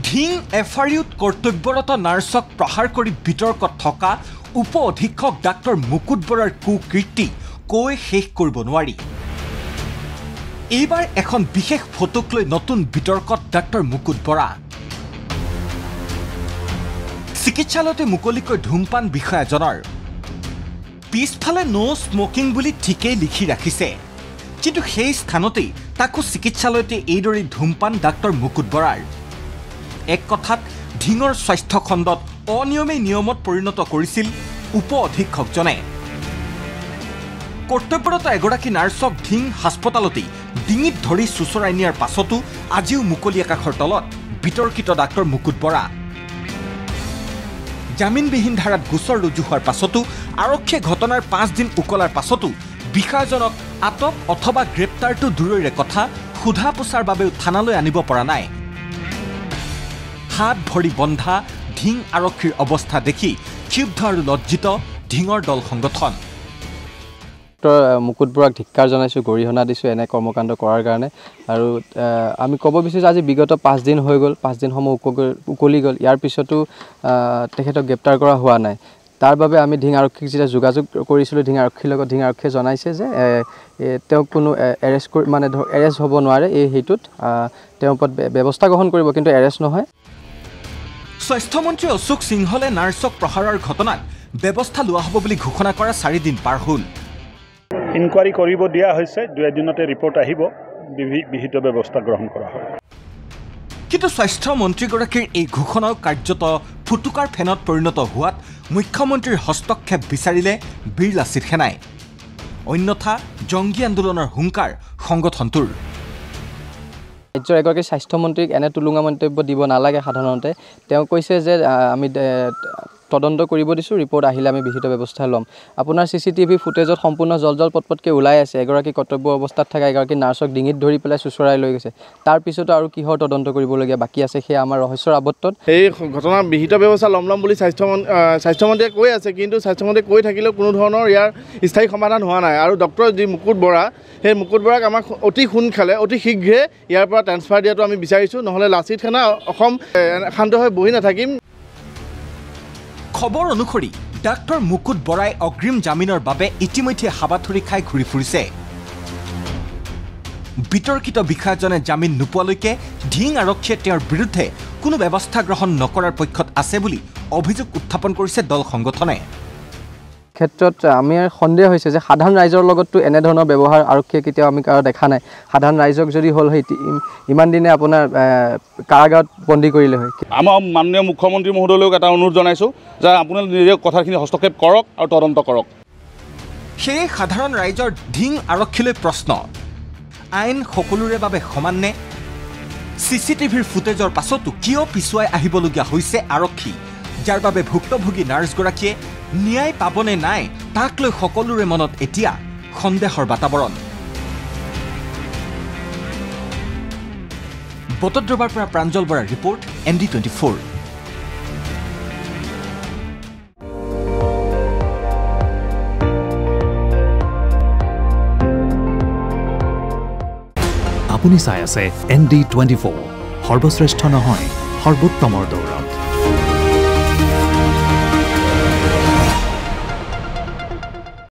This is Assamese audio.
ধিং এফআৰইউত কৰ্তব্যৰত নাৰ্ছক প্ৰহাৰ কৰি বিতৰ্কত থকা উপ অধীক্ষক ডাক্তৰ মুকুট বৰাৰ কুকীৰ্তি কৈ শেষ কৰিব নোৱাৰি। এইবাৰ এখন বিশেষ ফটোক লৈ নতুন বিতৰ্কত ডাক্তৰ মুকুট বৰা। চিকিৎসালয়তে মুকলিকৈ ধূমপান বিষয়াজনৰ পিছফালে ন' স্মকিং বুলি ঠিকেই লিখি ৰাখিছে, কিন্তু সেই স্থানতেই তাকো চিকিৎসালয়তে এইদৰে ধূমপান ডাক্তৰ মুকুট বৰাৰ। এক কথাত ধিঙৰ স্বাস্থ্য খণ্ডত অনিয়মেই নিয়মত পৰিণত কৰিছিল উপ অধীক্ষকজনে। কৰ্তব্যৰত এগৰাকী নাৰ্ছক ধিং হাস্পতালতেই ডিঙিত ধৰি চুচৰাই নিয়াৰ পাছতো আজিও মুকলি আকাশৰ তলত বিতৰ্কিত ডাক্তৰ মুকুট বৰা। জামিনবিহীন ধাৰাত গোচৰ ৰুজু হোৱাৰ পাছতো আৰক্ষীয়ে ঘটনাৰ 5 দিন উকলাৰ পাছতো বিষয়াজনক আটক অথবা গ্ৰেপ্তাৰটো দূৰৈৰে কথা সোধা পোছাৰ বাবেও থানালৈ আনিব পৰা নাই। হাত ভৰি বন্ধা ধিং আৰক্ষীৰ অৱস্থা দেখি ক্ষুব্ধ আৰু লজ্জিত ধিঙৰ দল সংগঠন। মুকুট বৰাক ধিক্কাৰ জনাইছোঁ, গৰিহণা দিছোঁ এনে কৰ্মকাণ্ড কৰাৰ কাৰণে। আৰু আমি ক'ব বিচাৰিছোঁ আজি বিগত 5 দিন হৈ গ'ল, 5 দিন সময় উকলি গ'ল, ইয়াৰ পিছতো তেখেতক গ্ৰেপ্তাৰ কৰা হোৱা নাই। তাৰ বাবে আমি ধিং আৰক্ষীক যেতিয়া যোগাযোগ কৰিছিলোঁ, ধিং আৰক্ষীৰ লগত ধিং আৰক্ষীয়ে জনাইছে যে তেওঁক কোনো এৰেষ্ট হ'ব নোৱাৰে, এই হেতুত তেওঁৰ ওপৰত ব্যৱস্থা গ্ৰহণ কৰিব, কিন্তু এৰেষ্ট নহয়। স্বাস্থ্যমন্ত্ৰী অশোক সিংহলে নাৰ্ছক প্ৰহাৰৰ ঘটনাত ব্যৱস্থা লোৱা হ'ব বুলি ঘোষণা কৰা 4 দিন পাৰ হ'ল। ইনকুৱাৰী কৰিব দিয়া হৈছে, 2 দিনতে ৰিপৰ্ট আহিব, বিহিত ব্যৱস্থা গ্ৰহণ কৰা হ'ব। কিন্তু স্বাস্থ্যমন্ত্ৰীগৰাকীৰ এই ঘোষণাও কাৰ্যত ফুটুকাৰ ফেনত পৰিণত হোৱাত মুখ্যমন্ত্ৰীৰ হস্তক্ষেপ বিচাৰিলে বীৰ লাচিত সেনাই। অন্যথা জংগী আন্দোলনৰ হুংকাৰ সংগঠনটোৰ। ৰাজ্যৰ এগৰাকী স্বাস্থ্যমন্ত্ৰীক এনে টুলুঙা মন্তব্য দিব নালাগে। সাধাৰণতে তেওঁ কৈছে যে আমি তদন্ত কৰিব দিছোঁ, ৰিপৰ্ট আহিলে আমি বিহিত ব্যৱস্থা ল'ম। আপোনাৰ CCTV ফুটেজত সম্পূৰ্ণ জল পটপটকৈ ওলাই আছে, এগৰাকী কৰ্তব্য অৱস্থাত থকা এগৰাকী নাৰ্ছক ডিঙিত ধৰি পেলাই চুচৰাই লৈ গৈছে। তাৰ পিছতো আৰু কিহৰ তদন্ত কৰিবলগীয়া বাকী আছে, সেয়া আমাৰ ৰহস্যৰ আৱদ্ধত। এই ঘটনাৰ বিহিত ব্যৱস্থা ল'ম বুলি স্বাস্থ্যমন্ত্ৰীয়ে কৈ আছে, কিন্তু স্বাস্থ্যমন্ত্ৰীয়ে কৈ থাকিলেও কোনো ধৰণৰ ইয়াৰ স্থায়ী সমাধান হোৱা নাই। আৰু ডক্টৰ যি মুকুট বৰা, সেই মুকুট বৰাক আমাক অতি সোনকালে অতি শীঘ্ৰে ইয়াৰ পৰা ট্ৰেন্সফাৰ দিয়াটো আমি বিচাৰিছোঁ, নহ'লে লাচিত সেনা অসম শান্ত হৈ বহি নাথাকিম। খবৰ অনুসৰি ডাক্তৰ মুকুট বৰাই অগ্ৰিম জামিনৰ বাবে ইতিমধ্যে হাবাথুৰি খাই ঘূৰি ফুৰিছে। বিতৰ্কিত বিষয়াজনে জামিন নোপোৱালৈকে ধিং আৰক্ষীয়ে তেওঁৰ বিৰুদ্ধে কোনো ব্যৱস্থা গ্ৰহণ নকৰাৰ পক্ষত আছে বুলি অভিযোগ উত্থাপন কৰিছে দল সংগঠনে। ক্ষেত্ৰত আমাৰ সন্দেহ হৈছে যে সাধাৰণ ৰাইজৰ লগতো এনেধৰণৰ ব্যৱহাৰ আৰক্ষীয়ে কেতিয়াও আমি কাৰো দেখা নাই। সাধাৰণ ৰাইজক যদি হ'ল হয় ইমান দিনে আপোনাৰ কাৰাগাৰত বন্দী কৰিলে হয়। আমাৰ মাননীয় মুখ্যমন্ত্ৰী মহোদয়লৈও এটা অনুৰোধ জনাইছোঁ যে আপোনালোকে নিজে কথাখিনি হস্তক্ষেপ কৰক আৰু তদন্ত কৰক। সেয়ে সাধাৰণ ৰাইজৰ ধিং আৰক্ষীলৈ প্ৰশ্ন, আইন সকলোৰে বাবে সমাননে? CCTVৰ ফুটেজৰ পাছতো কিয় পিছুৱাই আহিবলগীয়া হৈছে আৰক্ষী, যাৰ বাবে ভুক্তভোগী নাৰ্ছগৰাকীয়ে ন্যায় পাবনে নাই তাক লৈ সকলোৰে মনত এতিয়া সন্দেহৰ বাতাবৰণ। বটদ্ৰৱাৰ পৰা প্ৰাঞ্জল বৰাৰ ৰিপৰ্ট, ND24। আপুনি চাই আছে ND24, সৰ্বশ্ৰেষ্ঠ নহয় সৰ্বোত্তমৰ দৌৰত।